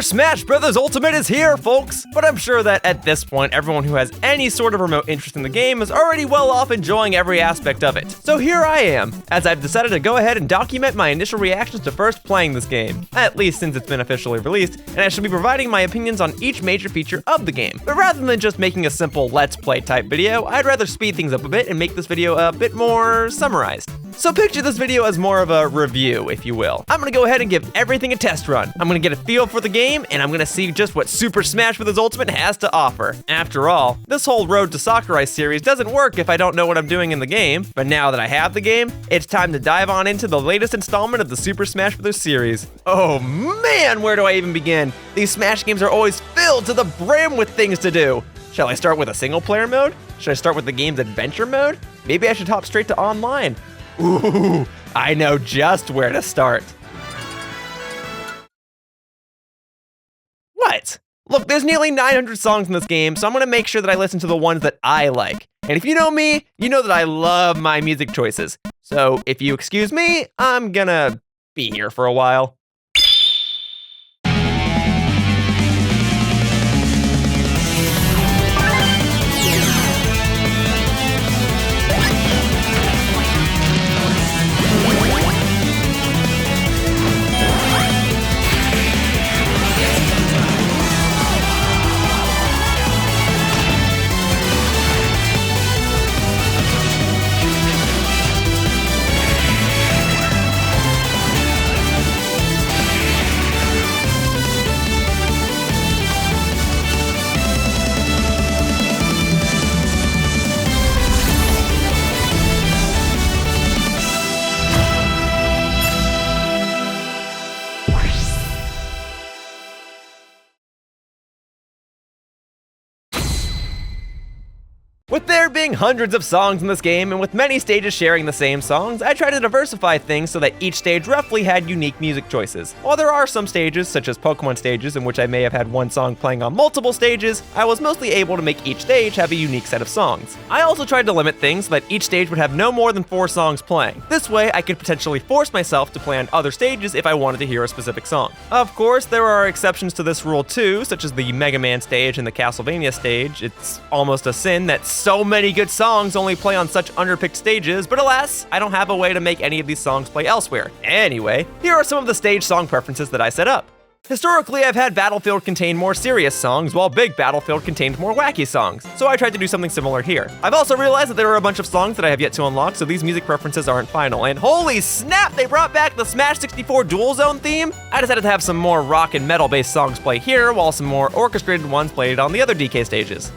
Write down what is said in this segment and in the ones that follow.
Super Smash Bros. Ultimate is here, folks! But I'm sure that at this point, everyone who has any sort of remote interest in the game is already well off enjoying every aspect of it. So here I am, as I've decided to go ahead and document my initial reactions to first playing this game, at least since it's been officially released, and I shall be providing my opinions on each major feature of the game. But rather than just making a simple Let's Play type video, I'd rather speed things up a bit and make this video a bit more summarized. So picture this video as more of a review, if you will. I'm gonna go ahead and give everything a test run. I'm gonna get a feel for the game, and I'm gonna see just what Super Smash Bros. Ultimate has to offer. After all, this whole Road to Sakurai series doesn't work if I don't know what I'm doing in the game, but now that I have the game, it's time to dive on into the latest installment of the Super Smash Bros. Series. Oh man, where do I even begin? These Smash games are always filled to the brim with things to do. Shall I start with a single player mode? Should I start with the game's adventure mode? Maybe I should hop straight to online. Ooh, I know just where to start. What? Look, there's nearly 900 songs in this game, so I'm gonna make sure that I listen to the ones that I like. And if you know me, you know that I love my music choices. So if you excuse me, I'm gonna be here for a while. With there being hundreds of songs in this game, and with many stages sharing the same songs, I tried to diversify things so that each stage roughly had unique music choices. While there are some stages, such as Pokemon stages, in which I may have had one song playing on multiple stages, I was mostly able to make each stage have a unique set of songs. I also tried to limit things so that each stage would have no more than 4 songs playing. This way, I could potentially force myself to play on other stages if I wanted to hear a specific song. Of course, there are exceptions to this rule too, such as the Mega Man stage and the Castlevania stage. It's almost a sin that so many good songs only play on such underpicked stages, but alas, I don't have a way to make any of these songs play elsewhere. Anyway, here are some of the stage song preferences that I set up. Historically, I've had Battlefield contain more serious songs, while Big Battlefield contained more wacky songs, so I tried to do something similar here. I've also realized that there are a bunch of songs that I have yet to unlock, so these music preferences aren't final, and holy snap, they brought back the Smash 64 Dual Zone theme! I decided to have some more rock and metal-based songs play here, while some more orchestrated ones played on the other DK stages.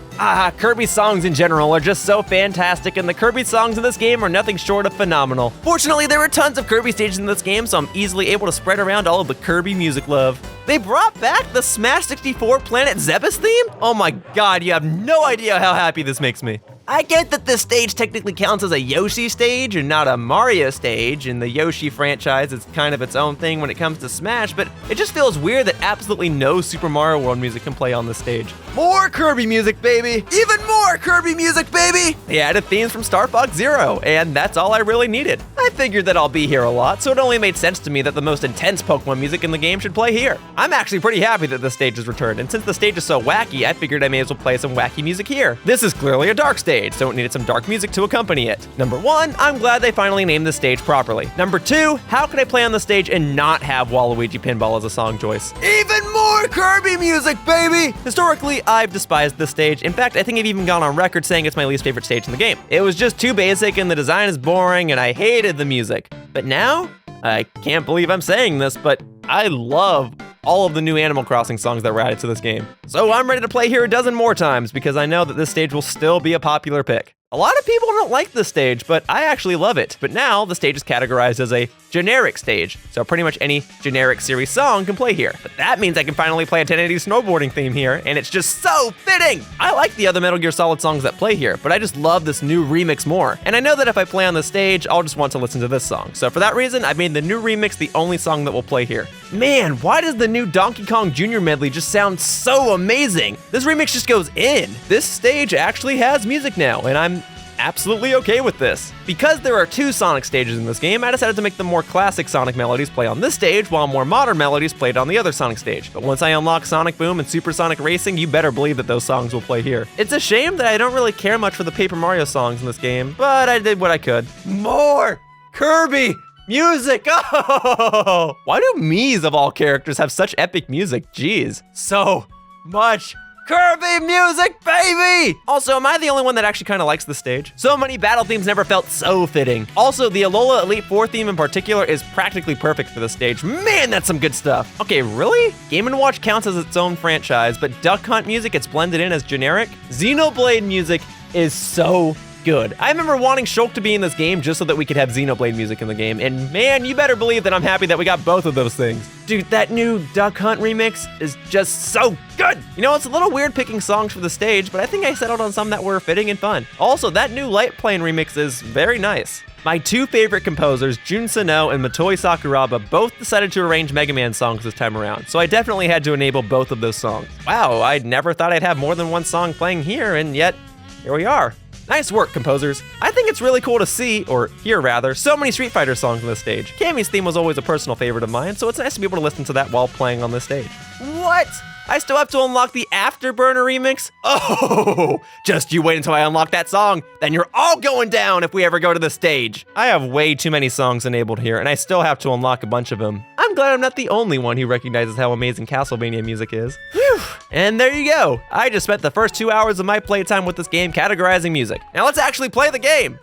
Kirby songs in general are just so fantastic, and the Kirby songs in this game are nothing short of phenomenal. Fortunately, there were tons of Kirby stages in this game, so I'm easily able to spread around all of the Kirby music love. They brought back the Smash 64 Planet Zebus theme? Oh my god, you have no idea how happy this makes me. I get that this stage technically counts as a Yoshi stage and not a Mario stage, and the Yoshi franchise is kind of its own thing when it comes to Smash, but it just feels weird that absolutely no Super Mario World music can play on this stage. More Kirby music, baby! Even more Kirby music, baby! They added themes from Star Fox Zero, and that's all I really needed. I figured that I'll be here a lot, so it only made sense to me that the most intense Pokemon music in the game should play here. I'm actually pretty happy that this stage has returned, and since the stage is so wacky, I figured I may as well play some wacky music here. This is clearly a dark stage, so it needed some dark music to accompany it. Number 1, I'm glad they finally named this stage properly. Number 2, how can I play on the stage and not have Waluigi Pinball as a song choice? Even more Kirby music, baby! Historically, I've despised this stage. In fact, I think I've even gone on record saying it's my least favorite stage in the game. It was just too basic and the design is boring and I hated the music. But now, I can't believe I'm saying this, but I love all of the new Animal Crossing songs that were added to this game. So I'm ready to play here a dozen more times because I know that this stage will still be a popular pick. A lot of people don't like this stage, but I actually love it. But now the stage is categorized as a generic stage, so pretty much any generic series song can play here. But that means I can finally play a 1080 snowboarding theme here, and it's just so fitting! I like the other Metal Gear Solid songs that play here, but I just love this new remix more. And I know that if I play on this stage, I'll just want to listen to this song. So for that reason, I've made the new remix the only song that will play here. Man, why does the new Donkey Kong Jr. medley just sound so amazing? This remix just goes in. This stage actually has music now, and I'm absolutely okay with this. Because there are 2 Sonic stages in this game, I decided to make the more classic Sonic melodies play on this stage, while more modern melodies played on the other Sonic stage. But once I unlock Sonic Boom and Super Sonic Racing, you better believe that those songs will play here. It's a shame that I don't really care much for the Paper Mario songs in this game, but I did what I could. More Kirby music! Oh! Why do Mii's of all characters have such epic music? Jeez. So much Kirby music, baby! Also, am I the only one that actually kind of likes the stage? So many battle themes never felt so fitting. Also, the Alola Elite 4 theme in particular is practically perfect for the stage. Man, that's some good stuff. Okay, really? Game & Watch counts as its own franchise, but Duck Hunt music gets blended in as generic? Xenoblade music is so good. I remember wanting Shulk to be in this game just so that we could have Xenoblade music in the game, and man, you better believe that I'm happy that we got both of those things. Dude, that new Duck Hunt remix is just so good! You know, it's a little weird picking songs for the stage, but I think I settled on some that were fitting and fun. Also, that new Light Plane remix is very nice. My 2 favorite composers, Jun Sano and Motoi Sakuraba, both decided to arrange Mega Man songs this time around, so I definitely had to enable both of those songs. Wow, I never thought I'd have more than one song playing here, and yet, here we are. Nice work, composers. I think it's really cool to see, or hear rather, so many Street Fighter songs on this stage. Kami's theme was always a personal favorite of mine, so it's nice to be able to listen to that while playing on this stage. What? I still have to unlock the Afterburner remix? Oh, just you wait until I unlock that song, then you're all going down if we ever go to the stage. I have way too many songs enabled here, and I still have to unlock a bunch of them. I'm glad I'm not the only one who recognizes how amazing Castlevania music is. Whew. And there you go. I just spent the first 2 hours of my playtime with this game categorizing music. Now let's actually play the game.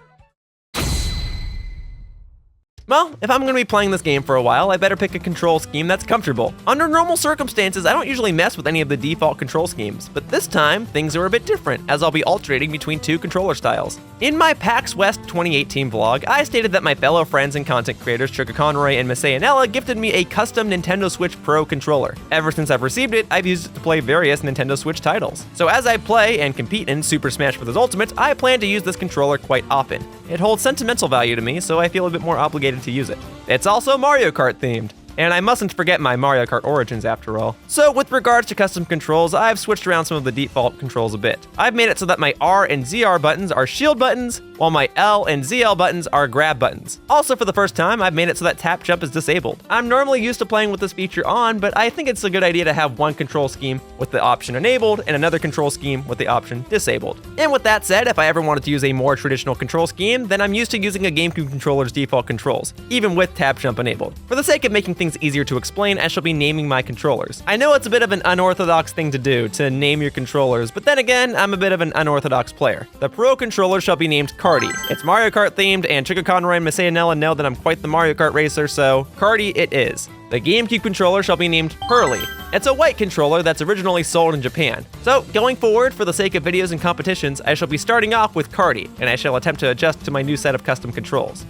Well, if I'm going to be playing this game for a while, I better pick a control scheme that's comfortable. Under normal circumstances, I don't usually mess with any of the default control schemes, but this time, things are a bit different, as I'll be alternating between 2 controller styles. In my PAX West 2018 vlog, I stated that my fellow friends and content creators Tricky Conroy and Miss Ayanella gifted me a custom Nintendo Switch Pro controller. Ever since I've received it, I've used it to play various Nintendo Switch titles. So as I play and compete in Super Smash Bros. Ultimate, I plan to use this controller quite often. It holds sentimental value to me, so I feel a bit more obligated to use it. It's also Mario Kart themed. And I mustn't forget my Mario Kart Origins after all. So with regards to custom controls, I've switched around some of the default controls a bit. I've made it so that my R and ZR buttons are shield buttons, while my L and ZL buttons are grab buttons. Also for the first time, I've made it so that tap jump is disabled. I'm normally used to playing with this feature on, but I think it's a good idea to have one control scheme with the option enabled and another control scheme with the option disabled. And with that said, if I ever wanted to use a more traditional control scheme, then I'm used to using a GameCube controller's default controls, even with tap jump enabled. For the sake of making things easier to explain, I shall be naming my controllers. I know it's a bit of an unorthodox thing to do, to name your controllers, but then again, I'm a bit of an unorthodox player. The Pro controller shall be named Cardi. It's Mario Kart themed, and Tricky Conroy and Miss Ayanella know that I'm quite the Mario Kart racer, so Cardi it is. The GameCube controller shall be named Hurley. It's a white controller that's originally sold in Japan. So, going forward, for the sake of videos and competitions, I shall be starting off with Cardi, and I shall attempt to adjust to my new set of custom controls.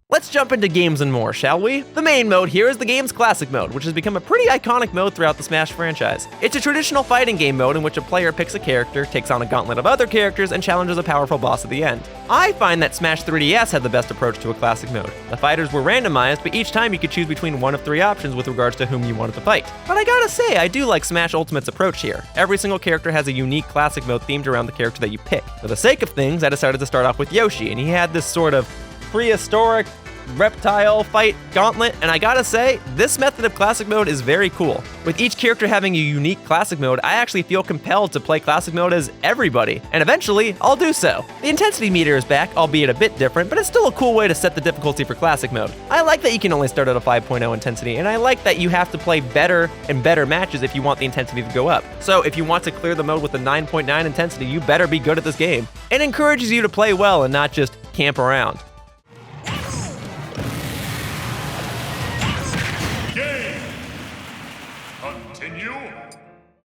Let's jump into games and more, shall we? The main mode here is the game's classic mode, which has become a pretty iconic mode throughout the Smash franchise. It's a traditional fighting game mode in which a player picks a character, takes on a gauntlet of other characters, and challenges a powerful boss at the end. I find that Smash 3DS had the best approach to a classic mode. The fighters were randomized, but each time you could choose between one of 3 options with regards to whom you wanted to fight. But I gotta say, I do like Smash Ultimate's approach here. Every single character has a unique classic mode themed around the character that you pick. For the sake of things, I decided to start off with Yoshi, and he had this sort of prehistoric reptile fight gauntlet, and I gotta say, this method of classic mode is very cool. With each character having a unique classic mode, I actually feel compelled to play classic mode as everybody, and eventually, I'll do so. The intensity meter is back, albeit a bit different, but it's still a cool way to set the difficulty for classic mode. I like that you can only start at a 5.0 intensity, and I like that you have to play better and better matches if you want the intensity to go up. So if you want to clear the mode with a 9.9 intensity, you better be good at this game. It encourages you to play well and not just camp around.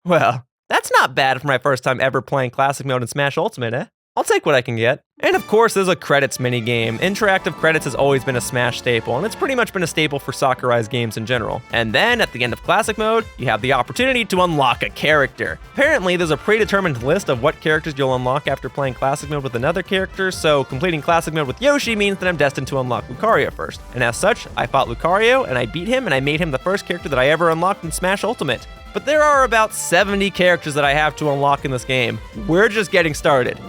Well, that's not bad for my first time ever playing classic mode in Smash Ultimate, eh? I'll take what I can get. And of course, there's a credits minigame. Interactive credits has always been a Smash staple, and it's pretty much been a staple for Sakurai's games in general. And then, at the end of classic mode, you have the opportunity to unlock a character. Apparently, there's a predetermined list of what characters you'll unlock after playing classic mode with another character, so completing classic mode with Yoshi means that I'm destined to unlock Lucario first. And as such, I fought Lucario, and I beat him, and I made him the first character that I ever unlocked in Smash Ultimate. but there are about 70 characters that I have to unlock in this game. We're just getting started.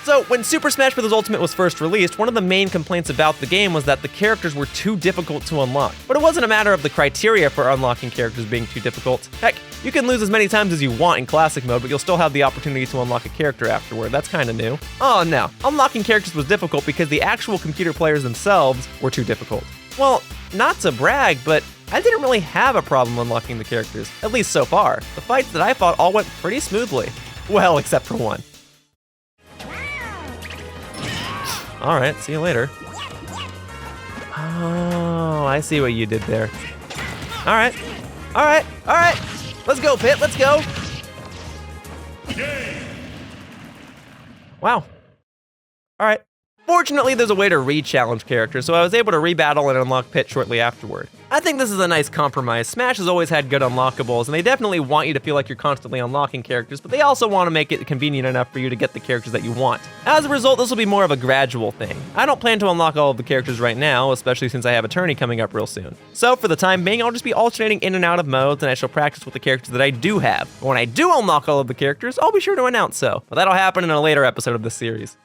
So, when Super Smash Bros. Ultimate was first released, one of the main complaints about the game was that the characters were too difficult to unlock. But it wasn't a matter of the criteria for unlocking characters being too difficult. Heck, you can lose as many times as you want in Classic Mode, but you'll still have the opportunity to unlock a character afterward. That's kinda new. Oh no, unlocking characters was difficult because the actual computer players themselves were too difficult. Well, not to brag, but I didn't really have a problem unlocking the characters, at least so far. The fights that I fought all went pretty smoothly. Well, except for one. Alright, see you later. Oh, I see what you did there. Alright. Alright. Alright. Let's go, Pit. Let's go. Wow. Alright. Fortunately, there's a way to re-challenge characters, so I was able to rebattle and unlock Pit shortly afterward. I think this is a nice compromise. Smash has always had good unlockables, and they definitely want you to feel like you're constantly unlocking characters, but they also want to make it convenient enough for you to get the characters that you want. As a result, this will be more of a gradual thing. I don't plan to unlock all of the characters right now, especially since I have a tourney coming up real soon. So for the time being, I'll just be alternating in and out of modes, and I shall practice with the characters that I do have. But when I do unlock all of the characters, I'll be sure to announce so. But that'll happen in a later episode of this series.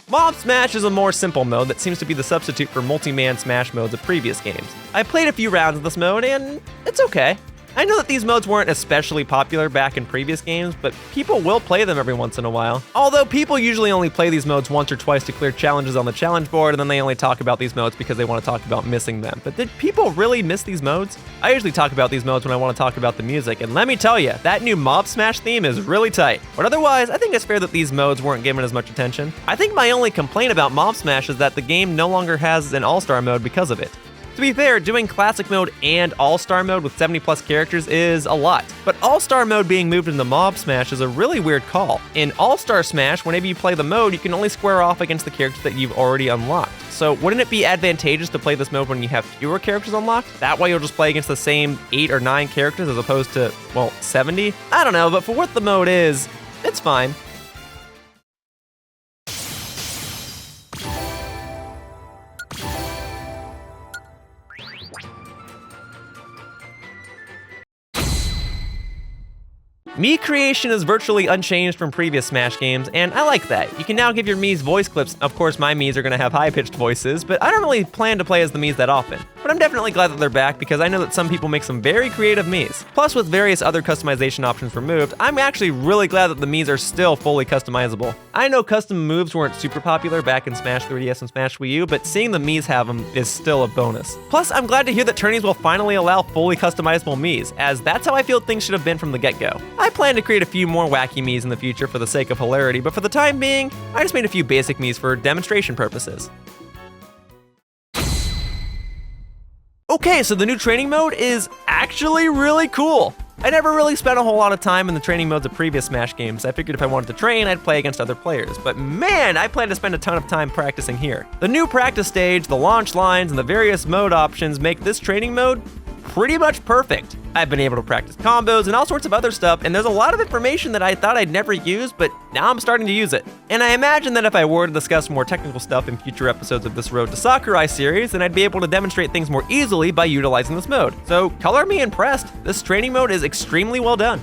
Mob Smash is a more simple mode that seems to be the substitute for multi-man Smash modes of previous games. I played a few rounds of this mode, and it's okay. I know that these modes weren't especially popular back in previous games, but people will play them every once in a while. Although people usually only play these modes once or twice to clear challenges on the challenge board, and then they only talk about these modes because they want to talk about missing them. But did people really miss these modes? I usually talk about these modes when I want to talk about the music, and let me tell you, that new Mob Smash theme is really tight. But otherwise, I think it's fair that these modes weren't given as much attention. I think my only complaint about Mob Smash is that the game no longer has an All-Star mode because of it. To be fair, doing Classic Mode and All-Star Mode with 70 plus characters is a lot. But All-Star Mode being moved into Mob Smash is a really weird call. In All-Star Smash, whenever you play the mode, you can only square off against the characters that you've already unlocked. So wouldn't it be advantageous to play this mode when you have fewer characters unlocked? That way you'll just play against the same 8 or 9 characters as opposed to, well, 70? I don't know, but for what the mode is, it's fine. Mii Creation is virtually unchanged from previous Smash games, and I like that. You can now give your Mii's voice clips. Of course, my Mii's are going to have high-pitched voices, but I don't really plan to play as the Mii's that often. But I'm definitely glad that they're back because I know that some people make some very creative Mii's. Plus, with various other customization options removed, I'm actually really glad that the Mii's are still fully customizable. I know custom moves weren't super popular back in Smash 3DS and Smash Wii U, but seeing the Mii's have them is still a bonus. Plus, I'm glad to hear that tourneys will finally allow fully customizable Mii's, as that's how I feel things should have been from the get-go. I plan to create a few more wacky Mii's in the future for the sake of hilarity, but for the time being, I just made a few basic Mii's for demonstration purposes. Okay, so the new training mode is actually really cool. I never really spent a whole lot of time in the training modes of previous Smash games. I figured if I wanted to train, I'd play against other players. But man, I plan to spend a ton of time practicing here. The new practice stage, the launch lines, and the various mode options make this training mode pretty much perfect. I've been able to practice combos and all sorts of other stuff, and there's a lot of information that I thought I'd never use, but now I'm starting to use it. And I imagine that if I were to discuss more technical stuff in future episodes of this Road to Sakurai series, then I'd be able to demonstrate things more easily by utilizing this mode. So color me impressed. This training mode is extremely well done.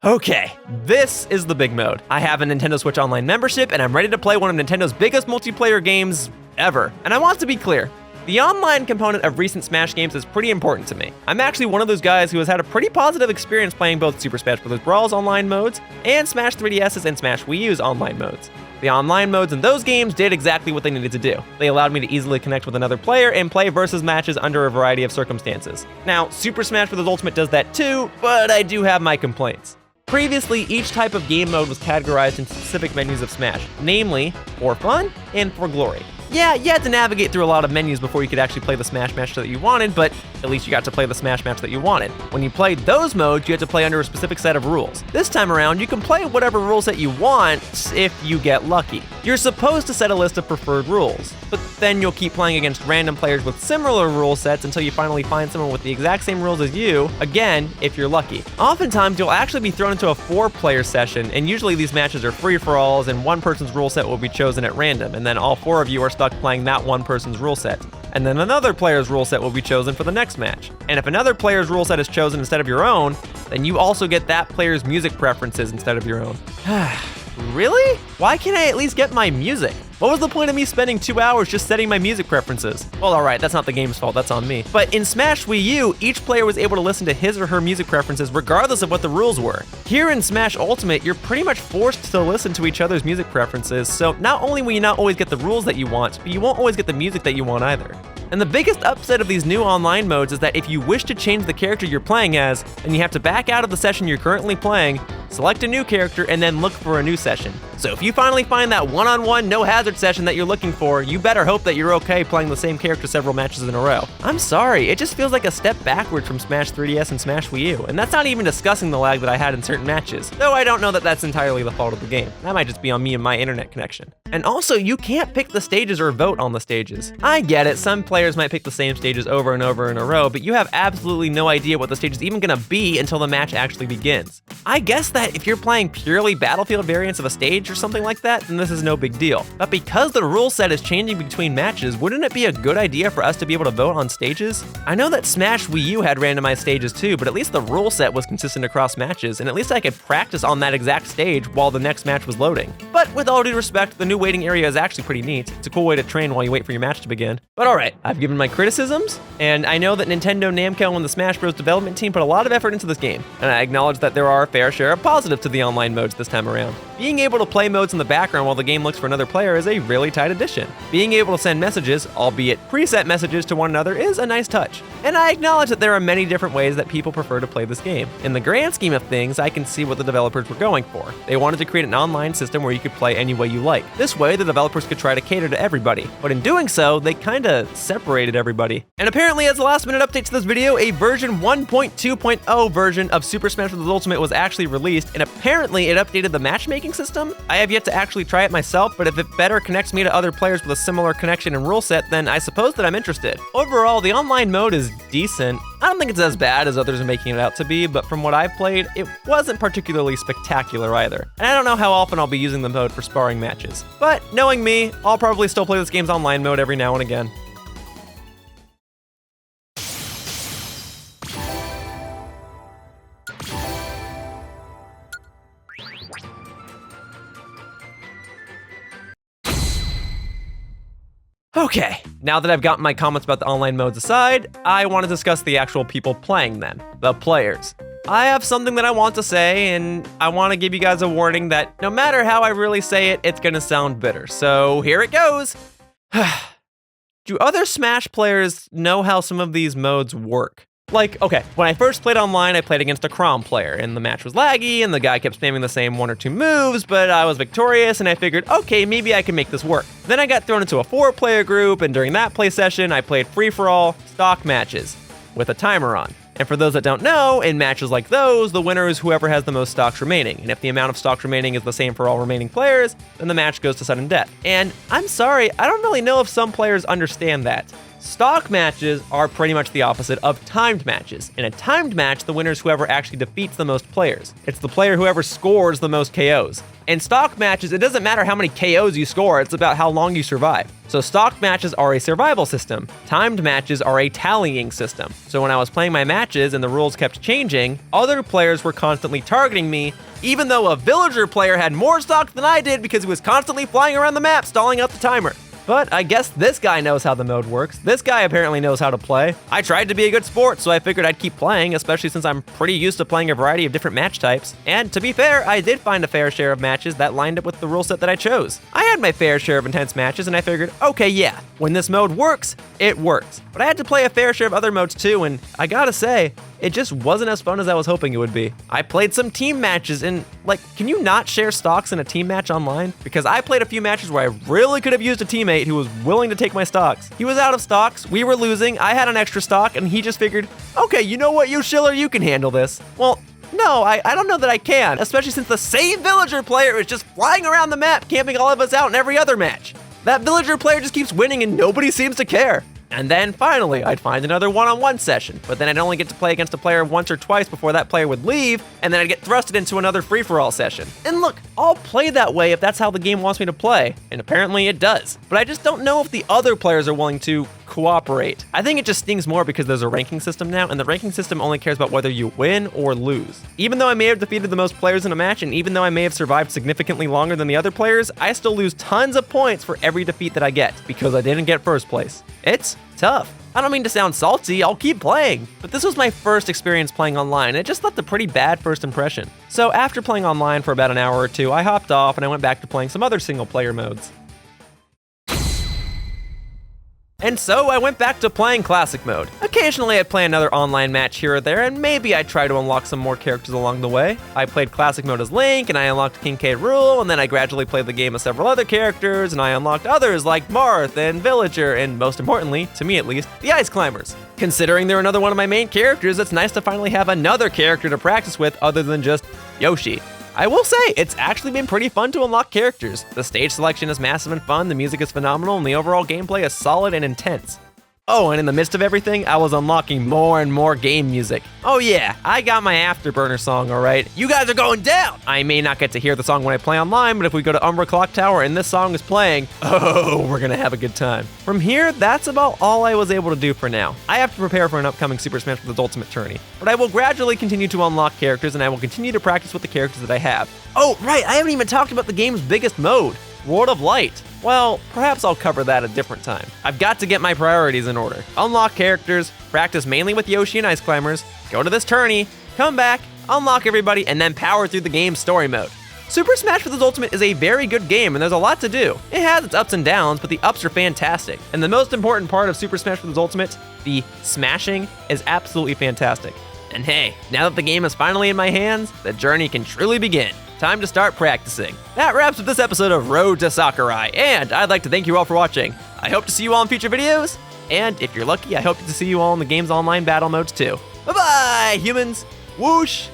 Okay, this is the big mode. I have a Nintendo Switch Online membership, and I'm ready to play one of Nintendo's biggest multiplayer games ever. And I want to be clear. The online component of recent Smash games is pretty important to me. I'm actually one of those guys who has had a pretty positive experience playing both Super Smash Bros. Brawl's online modes and Smash 3DS's and Smash Wii U's online modes. The online modes in those games did exactly what they needed to do. They allowed me to easily connect with another player and play versus matches under a variety of circumstances. Now, Super Smash Bros. Ultimate does that too, but I do have my complaints. Previously, each type of game mode was categorized into specific menus of Smash, namely, for fun and for glory. Yeah, you had to navigate through a lot of menus before you could actually play the Smash match that you wanted, but at least you got to play the Smash match that you wanted. When you played those modes, you had to play under a specific set of rules. This time around, you can play whatever rules that you want if you get lucky. You're supposed to set a list of preferred rules, but then you'll keep playing against random players with similar rule sets until you finally find someone with the exact same rules as you, again, if you're lucky. Oftentimes, you'll actually be thrown into a 4-player session, and usually these matches are free-for-alls, and one person's rule set will be chosen at random, and then all 4 of you are stuck playing that one person's rule set. And then another player's rule set will be chosen for the next match. And if another player's rule set is chosen instead of your own, then you also get that player's music preferences instead of your own. Really? Why can't I at least get my music? What was the point of me spending 2 hours just setting my music preferences? Well, alright, that's not the game's fault, that's on me. But in Smash Wii U, each player was able to listen to his or her music preferences regardless of what the rules were. Here in Smash Ultimate, you're pretty much forced to listen to each other's music preferences, so not only will you not always get the rules that you want, but you won't always get the music that you want either. And the biggest upset of these new online modes is that if you wish to change the character you're playing as, then you have to back out of the session you're currently playing, select a new character, and then look for a new session. So if you finally find that one-on-one no-hazard session that you're looking for, you better hope that you're okay playing the same character several matches in a row. I'm sorry, it just feels like a step backward from Smash 3DS and Smash Wii U, and that's not even discussing the lag that I had in certain matches, though I don't know that that's entirely the fault of the game. That might just be on me and my internet connection. And also, you can't pick the stages or vote on the stages. I get it, some players might pick the same stages over and over in a row, but you have absolutely no idea what the stage is even gonna be until the match actually begins. I guess that if you're playing purely Battlefield variants of a stage or something like that, then this is no big deal. But because the rule set is changing between matches, wouldn't it be a good idea for us to be able to vote on stages? I know that Smash Wii U had randomized stages too, but at least the rule set was consistent across matches, and at least I could practice on that exact stage while the next match was loading. But with all due respect, the new waiting area is actually pretty neat. It's a cool way to train while you wait for your match to begin. But alright, I've given my criticisms, and I know that Nintendo, Namco, and the Smash Bros. Development team put a lot of effort into this game, and I acknowledge that there are a fair share of positives to the online modes this time around. Being able to play modes in the background while the game looks for another player is a really tight addition. Being able to send messages, albeit preset messages, to one another is a nice touch. And I acknowledge that there are many different ways that people prefer to play this game. In the grand scheme of things, I can see what the developers were going for. They wanted to create an online system where you could play any way you like. This way, the developers could try to cater to everybody. But in doing so, they kinda separated everybody. And apparently, as a last-minute update to this video, a version 1.2.0 version of Super Smash Bros. Ultimate was actually released, and apparently it updated the matchmaking system. I have yet to actually try it myself, but if it better connects me to other players with a similar connection and rule set, then I suppose that I'm interested. Overall, the online mode is decent. I don't think it's as bad as others are making it out to be, but from what I've played, it wasn't particularly spectacular either. And I don't know how often I'll be using the mode for sparring matches. But knowing me, I'll probably still play this game's online mode every now and again. Okay, now that I've gotten my comments about the online modes aside, I want to discuss the actual people playing them, the players. I have something that I want to say, and I want to give you guys a warning that no matter how I really say it, it's gonna sound bitter. So here it goes. Do other Smash players know how some of these modes work? Like, okay, when I first played online, I played against a Crom player, and the match was laggy, and the guy kept spamming the same 1 or 2 moves, but I was victorious, and I figured, okay, maybe I can make this work. Then I got thrown into a 4-player group, and during that play session, I played free-for-all stock matches with a timer on. And for those that don't know, in matches like those, the winner is whoever has the most stocks remaining, and if the amount of stocks remaining is the same for all remaining players, then the match goes to sudden death. And I'm sorry, I don't really know if some players understand that. Stock matches are pretty much the opposite of timed matches. In a timed match, the winner is whoever actually defeats the most players. It's the player whoever scores the most KOs. In stock matches, it doesn't matter how many KOs you score, it's about how long you survive. So stock matches are a survival system. Timed matches are a tallying system. So when I was playing my matches and the rules kept changing, other players were constantly targeting me, even though a villager player had more stocks than I did because he was constantly flying around the map stalling out the timer. But I guess this guy knows how the mode works. This guy apparently knows how to play. I tried to be a good sport, so I figured I'd keep playing, especially since I'm pretty used to playing a variety of different match types. And to be fair, I did find a fair share of matches that lined up with the rule set that I chose. I had my fair share of intense matches, and I figured, okay, yeah, when this mode works, it works. But I had to play a fair share of other modes too, and I gotta say, it just wasn't as fun as I was hoping it would be. I played some team matches and, like, can you not share stocks in a team match online? Because I played a few matches where I really could have used a teammate who was willing to take my stocks. He was out of stocks, we were losing, I had an extra stock, and he just figured, okay, you know what, Yoshiller, you can handle this. Well, no, I don't know that I can, especially since the same villager player is just flying around the map, camping all of us out in every other match. That villager player just keeps winning and nobody seems to care. And then finally, I'd find another one-on-one session, but then I'd only get to play against a player once or twice before that player would leave, and then I'd get thrusted into another free-for-all session. And look, I'll play that way if that's how the game wants me to play, and apparently it does. But I just don't know if the other players are willing to cooperate. I think it just stings more because there's a ranking system now, and the ranking system only cares about whether you win or lose. Even though I may have defeated the most players in a match, and even though I may have survived significantly longer than the other players, I still lose tons of points for every defeat that I get, because I didn't get first place. It's tough. I don't mean to sound salty, I'll keep playing. But this was my first experience playing online, and it just left a pretty bad first impression. So after playing online for about an hour or two, I hopped off and I went back to playing some other single player modes. And so I went back to playing classic mode. Occasionally I'd play another online match here or there, and maybe I'd try to unlock some more characters along the way. I played classic mode as Link, and I unlocked King K. Rool, and then I gradually played the game as several other characters, and I unlocked others like Marth and Villager, and most importantly, to me at least, the Ice Climbers. Considering they're another one of my main characters, it's nice to finally have another character to practice with other than just Yoshi. I will say, it's actually been pretty fun to unlock characters. The stage selection is massive and fun, the music is phenomenal, and the overall gameplay is solid and intense. Oh, and in the midst of everything, I was unlocking more and more game music. Oh yeah, I got my Afterburner song, alright? You guys are going down! I may not get to hear the song when I play online, but if we go to Umbra Clock Tower and this song is playing, oh, we're gonna have a good time. From here, that's about all I was able to do for now. I have to prepare for an upcoming Super Smash Bros. Ultimate tourney, but I will gradually continue to unlock characters, and I will continue to practice with the characters that I have. Oh, right, I haven't even talked about the game's biggest mode, World of Light. Well, perhaps I'll cover that a different time. I've got to get my priorities in order. Unlock characters, practice mainly with Yoshi and Ice Climbers, go to this tourney, come back, unlock everybody, and then power through the game's story mode. Super Smash Bros. Ultimate is a very good game, and there's a lot to do. It has its ups and downs, but the ups are fantastic. And the most important part of Super Smash Bros. Ultimate, the smashing, is absolutely fantastic. And hey, now that the game is finally in my hands, the journey can truly begin. Time to start practicing. That wraps up this episode of Road to Sakurai, and I'd like to thank you all for watching. I hope to see you all in future videos, and if you're lucky, I hope to see you all in the game's online battle modes too. Bye-bye, humans! Whoosh!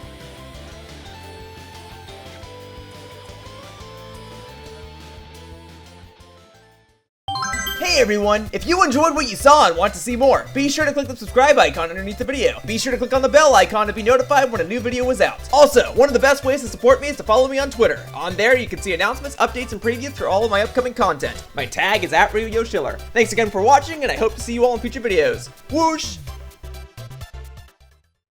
Hey everyone, if you enjoyed what you saw and want to see more, be sure to click the subscribe icon underneath the video. Be sure to click on the bell icon to be notified when a new video is out. Also, one of the best ways to support me is to follow me on Twitter. On there, you can see announcements, updates, and previews for all of my upcoming content. My tag is @Yoshiller. Thanks again for watching, and I hope to see you all in future videos. Whoosh!